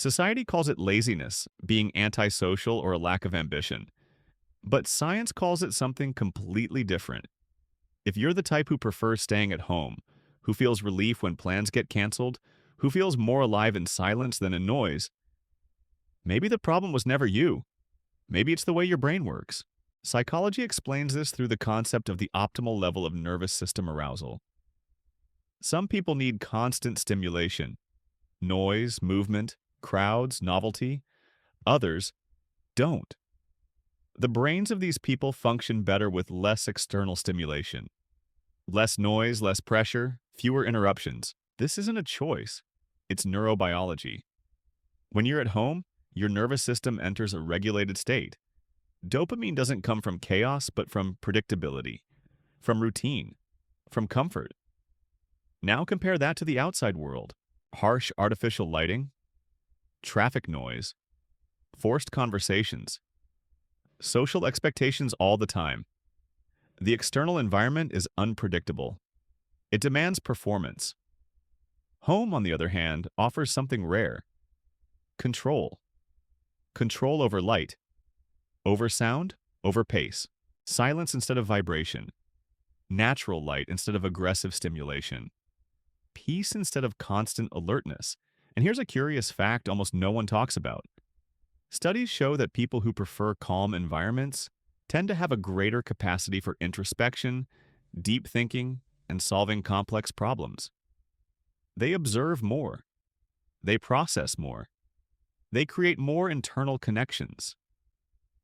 Society calls it laziness, being antisocial, or a lack of ambition. But science calls it something completely different. If you're the type who prefers staying at home, who feels relief when plans get canceled, who feels more alive in silence than in noise, maybe the problem was never you. Maybe it's the way your brain works. Psychology explains this through the concept of the optimal level of nervous system arousal. Some people need constant stimulation, noise, movement, crowds, novelty. Others don't. The brains of these people function better with less external stimulation. Less noise, less pressure, fewer interruptions. This isn't a choice. It's neurobiology. When you're at home, your nervous system enters a regulated state. Dopamine doesn't come from chaos, but from predictability, from routine, from comfort. Now compare that to the outside world. Harsh artificial lighting, traffic noise, forced conversations, social expectations all the time. The external environment is unpredictable. It demands performance. Home, on the other hand, offers something rare: control. Control over light, over sound, over pace, silence instead of vibration, natural light instead of aggressive stimulation, peace instead of constant alertness. And here's a curious fact almost no one talks about. Studies show that people who prefer calm environments tend to have a greater capacity for introspection, deep thinking, and solving complex problems. They observe more. They process more. They create more internal connections.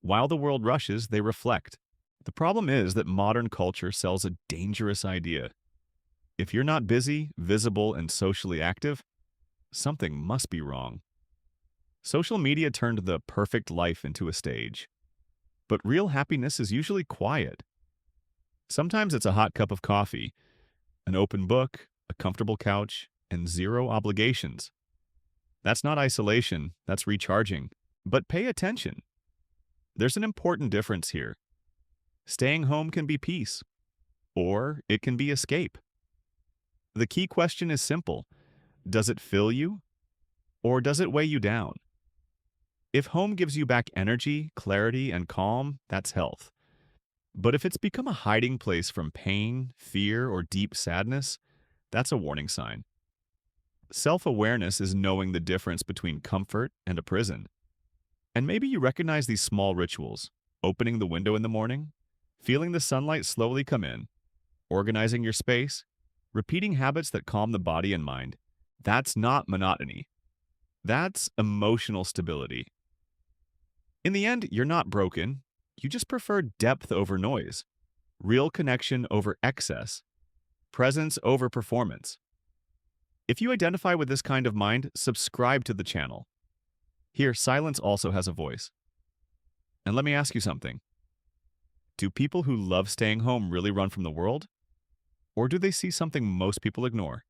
While the world rushes, they reflect. The problem is that modern culture sells a dangerous idea. If you're not busy, visible, and socially active, something must be wrong. Social media turned the perfect life into a stage. But real happiness is usually quiet. Sometimes it's a hot cup of coffee, an open book, a comfortable couch, and zero obligations. That's not isolation, that's recharging. But pay attention. There's an important difference here. Staying home can be peace, or it can be escape. The key question is simple. Does it fill you, or does it weigh you down? If home gives you back energy, clarity, and calm, that's health. But if it's become a hiding place from pain, fear, or deep sadness, that's a warning sign. Self-awareness is knowing the difference between comfort and a prison. And maybe you recognize these small rituals: opening the window in the morning, feeling the sunlight slowly come in, organizing your space, repeating habits that calm the body and mind. That's not monotony. That's emotional stability. In the end, you're not broken. You just prefer depth over noise, real connection over excess, presence over performance. If you identify with this kind of mind, subscribe to the channel. Here, silence also has a voice. And let me ask you something. Do people who love staying home really run from the world? Or do they see something most people ignore?